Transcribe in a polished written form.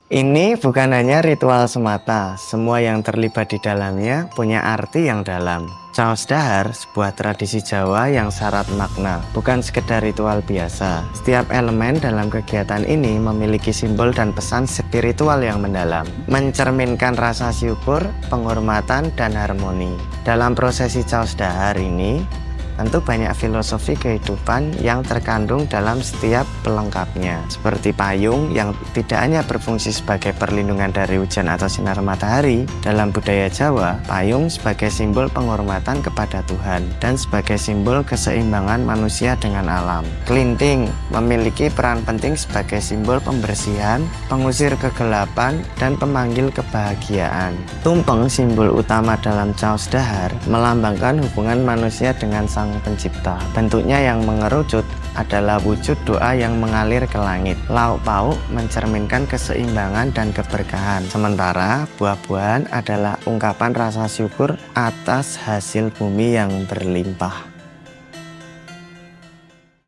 Ini bukan hanya ritual semata, semua yang terlibat di dalamnya punya arti yang dalam. Caos dahar, sebuah tradisi Jawa yang syarat makna, bukan sekedar ritual biasa. Setiap elemen dalam kegiatan ini memiliki simbol dan pesan spiritual yang mendalam, mencerminkan rasa syukur, penghormatan, dan harmoni. Dalam prosesi caos dahar ini, tentu banyak filosofi kehidupan yang terkandung dalam setiap pelengkapnya, seperti payung yang tidak hanya berfungsi sebagai perlindungan dari hujan atau sinar matahari. Dalam budaya Jawa, payung sebagai simbol penghormatan kepada Tuhan dan sebagai simbol keseimbangan manusia dengan alam. Kelinting memiliki peran penting sebagai simbol pembersihan, pengusir kegelapan, dan pemanggil kebahagiaan. Tumpeng, simbol utama dalam caos dahar, melambangkan hubungan manusia dengan Sang Pencipta. Bentuknya yang mengerucut adalah wujud doa yang mengalir ke langit. Lauk pauk mencerminkan keseimbangan dan keberkahan. Sementara buah-buahan adalah ungkapan rasa syukur atas hasil bumi yang berlimpah.